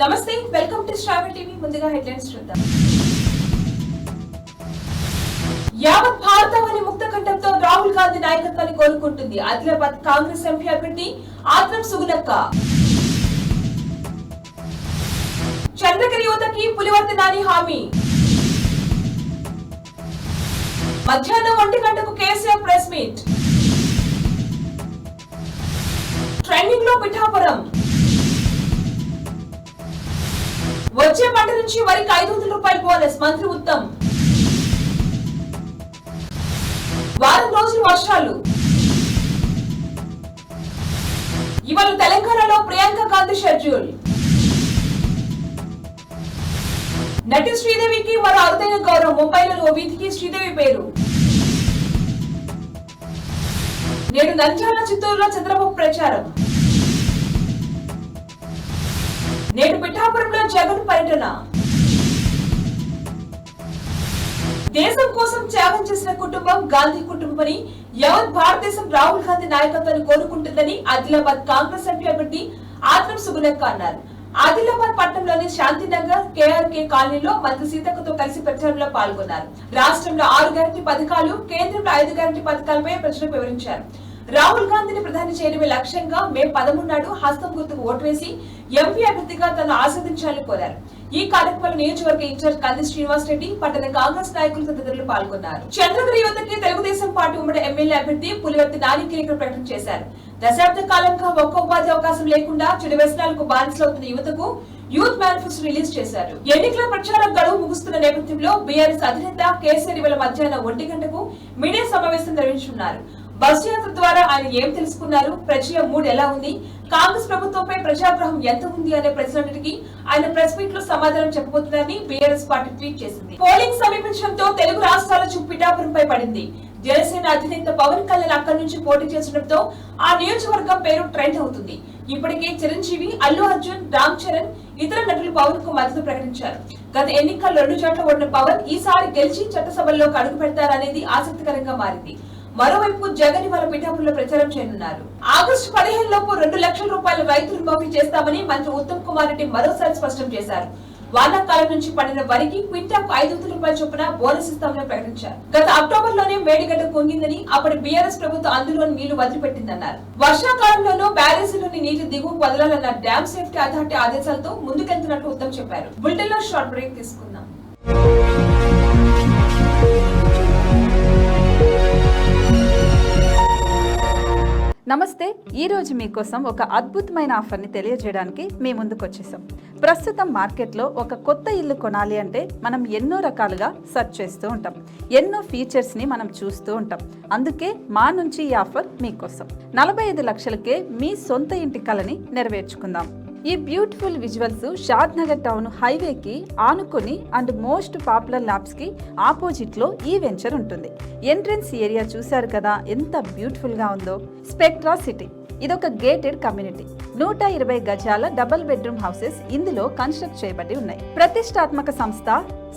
నమస్తే, welcome to travel TV. ముందుగా headlines చూద్దాం. యావత్ భారతావని ముక్త కంఠంతో రాహుల్ గాంధీ నాయకత్వాన్ని కోరుకుంటుంది. ఆదిలాబాద్ కాంగ్రెస్ ఎంపీ అభ్యర్థి ఆత్రం సుగుణక్క. చంద్రగిరి యువతకి పులివర్తి నాని హామీ. మధ్యాహ్నం 1 గంటకు కేసీఆర్ ప్రెస్ మీట్. ట్రెండింగ్ లో పిఠాపురం. వచ్చే పంట నుంచి వరికి 500 రూపాయల బోనస్, మంత్రి ఉత్తమ్. వారం రోజులు వర్షాలు. ఇవాళ తెలంగాణలో ప్రియాంక గాంధీ షెడ్యూల్. నటి శ్రీదేవికి మరో అరుదైన గౌరవం. ముంబైలో ఓ వీధికి శ్రీదేవి పేరు. నేడు నంద్యాల, చిత్తూరులో చంద్రబాబు ప్రచారం. నేడు పిఠాపురంలో జగన్ పర్యటన. దేశం కోసం త్యాగం చేసిన కుటుంబం గాంధీ కుటుంబమని యావత్ భారతదేశం రాహుల్ గాంధీ నాయకత్వాన్ని కోరుకుంటుందని ఆదిలాబాద్ కాంగ్రెస్ ఎంపీ అభ్యర్థి ఆత్రం సుగుణక్క అన్నారు. ఆదిలాబాద్ పట్టణంలోని శాంతినగర్ కేఆర్కే కాలనీలో మంత్రి సీతక్కతో కలిసి ప్రచారంలో పాల్గొన్నారు. రాష్ట్రంలో 6 గ్యారంటీ పథకాలు, కేంద్రంలో 5 గ్యారంటీ పథకాలపై ప్రజలకు వివరించారు. రాహుల్ గాంధీని ప్రధాని చేయడమే లక్ష్యంగా మే 13 నాడు హస్తం గుర్తుకు ఓటు వేసి ఎంపీ అభ్యర్థిగా తను ఆస్వాదించాలని కోరారు. ఈ కార్యక్రమంలో నియోజకవర్గ ఇన్ఛార్జ్ కంది శ్రీనివాస్ రెడ్డి, పట్టణ కాంగ్రెస్ నాయకులు తదితరులు పాల్గొన్నారు. చంద్రగిరి యువతకి తెలుగుదేశం పార్టీ ఉమ్మడి ఎమ్మెల్యే అభ్యర్థి పులివర్తి నాని కీలక ప్రకటన చేశారు. దశాబ్ద కాలంగా ఒక్క ఉపాధి అవకాశం లేకుండా చెడు వ్యసనాలకు బానిసలవుతున్న యువతకు యూత్ మేనిఫెస్టో రిలీజ్ చేశారు. ఎన్నికల ప్రచార గడువు ముగుస్తున్న నేపథ్యంలో బీఆర్ఎస్ అధినేత కేసీఆర్ ఇవాళ మధ్యాహ్నం 1 గంటకు మీడియా సమావేశం నిర్వహించనున్నారు. బస్సు యాత్ర ద్వారా ఆయన ఏం తెలుసుకున్నారు, ప్రజల మూడ్ ఎలా ఉంది, కాంగ్రెస్ ప్రభుత్వంపై ప్రజాగ్రహం ఎంత ఉంది అనే ప్రశ్నలన్నిటికీ ఆయన ప్రెస్ మీట్ లో సమాధానం చెప్పబోతున్నారని బీఆర్ఎస్ పార్టీ ట్వీట్ చేసింది. పోలింగ్ సమీపించడంతో తెలుగు రాష్ట్రాల చూపు పిఠాపురంపై పడింది. జనసేన అధినేత పవన్ కళ్యాణ్ అక్కడి నుంచి పోటీ చేస్తుండటంతో ఆ నియోజకవర్గం పేరు ట్రెండ్ అవుతుంది. ఇప్పటికే చిరంజీవి, అల్లు అర్జున్, రామ్ చరణ్, ఇతర నటులు పవన్ కు మద్దతు ప్రకటించారు. గత ఎన్నికల్లో 2 చోట్ల ఓడిన పవన్ ఈసారి గెలిచి చట్టసభల్లోకి అడుగు పెడతారనేది ఆసక్తికరంగా మారింది. మరోవైపు జగన్ ఇవాళ పిఠాపురంలో ప్రచారం చేయనున్నారు. ఆగస్టు 15 లోపు 2 లక్షల రూపాయల రైతు రుణమాఫీ చేస్తామని మంత్రి ఉత్తమ్ కుమార్ రెడ్డి మరోసారి స్పష్టం చేశారు. వానాకాలం నుంచి పండిన వరికి క్వింటాకు 500 రూపాయల చొప్పున బోనస్ ఇస్తామని ప్రకటించారు. గత అక్టోబర్ లోనే మేడిగడ్డ కుంగిందని, అప్పటి బీఆర్ఎస్ ప్రభుత్వం అందులోని నీళ్లు వదిలిపెట్టిందన్నారు. వర్షాకాలంలోనూ బ్యారేజీలోని నీళ్లు దిగువకు వదలాలన్న డ్యామ్ సేఫ్టీ అథారిటీ ఆదేశాలతో ముందుకెళ్తున్నట్లు ఉత్తమ్ చెప్పారు. బులెటిన్ లో షార్ట్ బ్రేక్ తీసుకుందాం. నమస్తే, ఈరోజు మీకోసం ఒక అద్భుతమైన ఆఫర్ని తెలియజేయడానికి మీ ముందుకు వచ్చేసాం. ప్రస్తుతం మార్కెట్లో ఒక కొత్త ఇల్లు కొనాలి అంటే మనం ఎన్నో రకాలుగా సెర్చ్ చేస్తూ ఉంటాం, ఎన్నో ఫీచర్స్ని మనం చూస్తూ ఉంటాం. అందుకే మా నుంచి ఈ ఆఫర్ మీకోసం. 45 లక్షలకే మీ సొంత ఇంటి కలని నెరవేర్చుకుందాం. ఈ బ్యూటిఫుల్ విజువల్స్ షాద్ నగర్ టౌన్ హైవేకి ఆనుకొని అండ్ మోస్ట్ పాపులర్ ల్యాబ్స్ కి ఆపోజిట్ లో ఈ వెంచర్ ఉంటుంది. ఎంట్రన్స్ ఏరియా చూశారు కదా ఎంత బ్యూటిఫుల్ గా ఉందో. స్పెక్ట్రా సిటీ ఇదొక గేటెడ్ కమ్యూనిటీ. 120 గజాల డబుల్ బెడ్రూమ్ హౌసెస్ ఇందులో కన్స్ట్రక్ట్ చేయబడి ఉన్నాయి. ప్రతిష్టాత్మక సంస్థ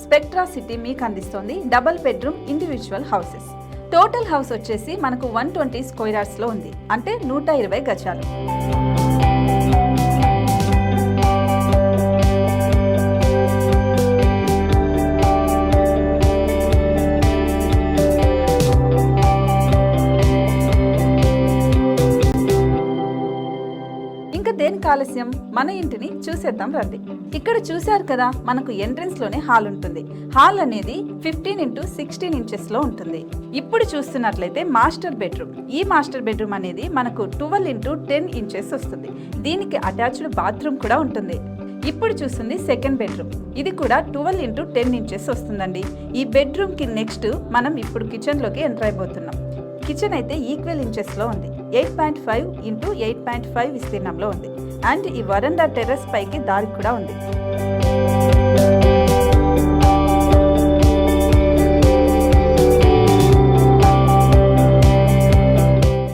స్పెక్ట్రా సిటీ మీకు అందిస్తోంది double bedroom individual houses. Total house వచ్చేసి మనకు 120 స్క్వేర్ యార్డ్స్ లో ఉంది, అంటే 120 గజాలు. దేనికి ఆలస్యం, మన ఇంటిని చూసేద్దాం రండి. ఇక్కడ చూశారు కదా, మనకు ఎంట్రన్స్ లోనే హాల్ ఉంటుంది. హాల్ అనేది 15x16 ఇంచెస్ లో ఉంటుంది. ఇప్పుడు చూస్తున్నట్లయితే మాస్టర్ బెడ్రూమ్. ఈ మాస్టర్ బెడ్రూమ్ అనేది మనకు 12x10 ఇంచెస్ వస్తుంది. దీనికి అటాచ్డ్ బాత్రూమ్ కూడా ఉంటుంది. ఇప్పుడు చూస్తుంది సెకండ్ బెడ్రూమ్. ఇది కూడా 12x10 ఇంచెస్ వస్తుందండి. ఈ బెడ్రూమ్ కి నెక్స్ట్ మనం ఇప్పుడు కిచెన్ లోకి ఎంటర్ అయిపోతున్నాం. కిచెన్ అయితే ఈక్వల్ ఇంచెస్ లో ఉంది. 8.5x8.5 విస్తీర్ణంలో ఉంది. అండ్ ఈ వరండా టెర్రస్ పైకి దారి కూడా ఉంది.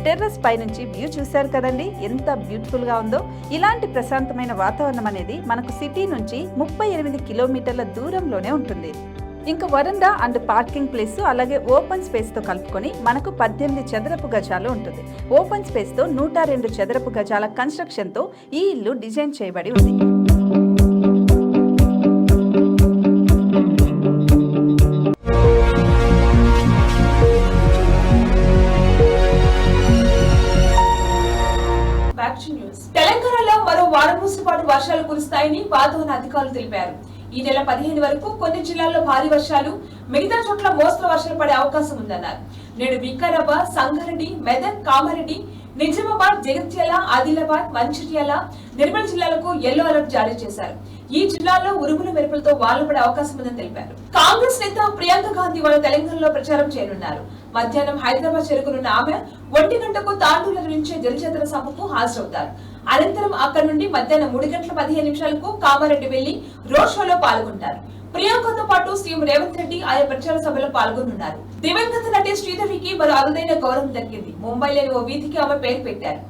టెర్రస్ పై నుంచి వ్యూ చూశారు కదండి, ఎంత బ్యూటిఫుల్ గా ఉందో. ఇలాంటి ప్రశాంతమైన వాతావరణం అనేది మనకు సిటీ నుంచి 38 కిలోమీటర్ల దూరంలోనే ఉంటుంది. ఇంకా వరండా అండ్ పార్కింగ్ ప్లేస్ అలాగే ఓపెన్ స్పేస్ తో కలుపుకొని మనకు 18 చదరపు గజాలు ఉంటుంది. ఓపెన్ స్పేస్ తో 102 చదరపు గజాల కన్స్ట్రక్షన్ తో ఈ ఇల్లు డిజైన్ చేయబడి ఉంది. న్యూస్. తెలంగాణలో మరో వారం రోజుల పాటు వర్షాలు కురుస్తాయని వాతావరణ అధికారులు తెలిపారు. ఈ నెల 15 వరకు కొన్ని జిల్లాల్లో భారీ వర్షాలు, మిగతా చోట్ల మోస్తరు వర్షాలు పడే అవకాశం ఉందన్నారు. నేడు వికారాబాద్, సంగారెడ్డి, మెదక్, కామారెడ్డి, నిజామాబాద్, జగిత్యాల, ఆదిలాబాద్, మంచిర్యాల, నిర్మల్ జిల్లాలకు యెల్లో అలర్ట్ జారీ చేశారు. ఈ జిల్లాల్లో ఉరుములు మెరుపులతో వాళ్లు పడే అవకాశం ఉందని తెలిపారు. కాంగ్రెస్ నేత ప్రియాంక గాంధీ వాళ్ళ తెలంగాణలో ప్రచారం చేయనున్నారు. మధ్యాహ్నం హైదరాబాద్ చేరుకున్న ఆమె 1 గంటకు తాండూరు నిర్వహించే జనజాతర సభకు హాజరవుతారు. అనంతరం అక్కడి నుండి మధ్యాహ్నం 3 గంటల 15 నిమిషాలకు కామారెడ్డి వెళ్లి రోడ్ షోలో పాల్గొంటారు. ప్రియాంకతో పాటు సీఎం రేవంత్ రెడ్డి ఆయా ప్రచార సభలో పాల్గొనున్నారు. దివంగత నటి శ్రీదేవికి మరో అరుదైన గౌరవం దక్కింది. ముంబైలోని ఓ వీధికి ఆమె పేరు పెట్టారు.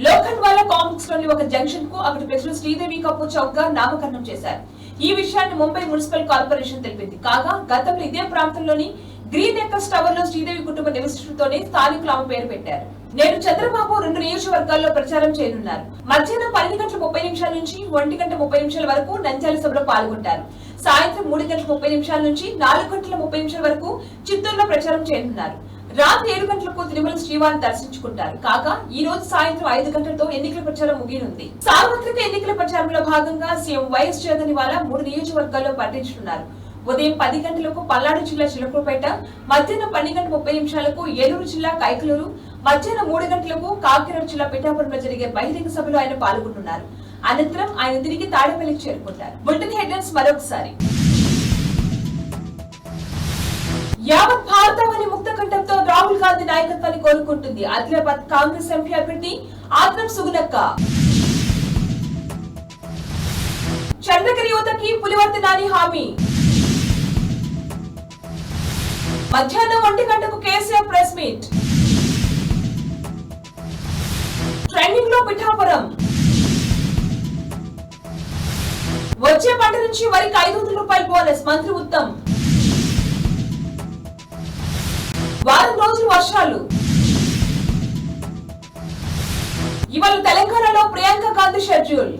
లోఖండ్వాలా కాంప్లెక్స్ లోని ఒక జంక్షన్ కు అక్కడి ప్రజలు శ్రీదేవి కపూర్ చౌక్ గా నామకరణం చేశారు. ఈ విషయాన్ని ముంబై మున్సిపల్ కార్పొరేషన్ తెలిపింది. కాగా గతంలో ఇదే ప్రాంతంలోని గ్రీన్ ఎక్కర్స్ టవర్ లో శ్రీదేవి కుటుంబ నివసించడంతోనే స్థానికులు ఆమె పేరు పెట్టారు. నేడు చంద్రబాబు 2 నియోజకవర్గాల్లో ప్రచారం చేయనున్నారు. మధ్యాహ్నం 12 గంటల 30 నిమిషాల నుంచి 1 గంట 30 నిమిషాల వరకు నంద్యాల సభలో పాల్గొంటారు. సాయంత్రం 3 గంటల 30 నిమిషాల నుంచి 4 గంటల 30 నిమిషాల వరకు చిత్తూరులో ప్రచారం చేయనున్నారు. రాత్రి 7 గంటలకు తిరుమల శ్రీవారిని దర్శించుకుంటారు. కాగా ఈ రోజు సాయంత్రం 5 గంటలతో ఎన్నికల ప్రచారం ముగియనుంది. సార్వత్రిక ఎన్నికల ప్రచారంలో భాగంగా సీఎం వైఎస్ జగన్వాలా 3 నియోజకవర్గాల్లో పర్యటించనున్నారు. ఉదయం 10 గంటలకు పల్నాడు జిల్లా చిలకలూరుపేట, మధ్యాహ్నం 12 గంటల 30 నిమిషాలకు ఏలూరు జిల్లా కైకలూరు, మధ్యాహ్నం 3 గంటలకు కాకినాడ జిల్లా పిఠాపురంలో జరిగే బహిరంగ సభలో ఆయన పాల్గొంటున్నారు. అనంతరం ఆయన తిరిగి తాడేపల్లికి చేరుకుంటారు. బులెటిన్ హెడ్లైన్స్ మరొకసారి. యావత్ భారతావని ముక్త కంఠంతో రాహుల్ గాంధీ నాయకత్వాన్ని కోరుకుంటుంది. ఆదిలాబాద్ కాంగ్రెస్ ఎంపీ అభ్యర్థి ఆత్రం సుగునక్క. చంద్రగిరి యువతకి పులివర్తి నాని హామీ. మధ్యాహ్నం 1 గంటకు కేసీఆర్ ప్రెస్ మీట్. ట్రెండింగ్ లో పిఠాపురం. వచ్చే పంట నుంచి వరికి 500 రూపాయల బోనస్, మంత్రి ఉత్తమ్. వారం రోజులు వర్షాలు. ఇవాళ తెలంగాణలో ప్రియాంక గాంధీ షెడ్యూల్.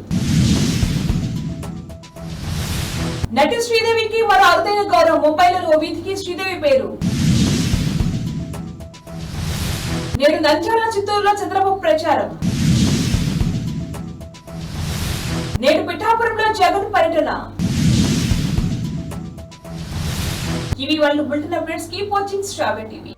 నటి శ్రీదేవికి మరో అరుదైన గౌరవం. ముంబైలోని ఓ వీధికి శ్రీదేవి పేరు. నేడు నంద్యాల, చిత్తూరులో చంద్రబాబు ప్రచారం. నేడు పిఠాపురంలో జగన్ పర్యటన. ఇవి వాళ్ళ bulletin updates. Keep watching star TV.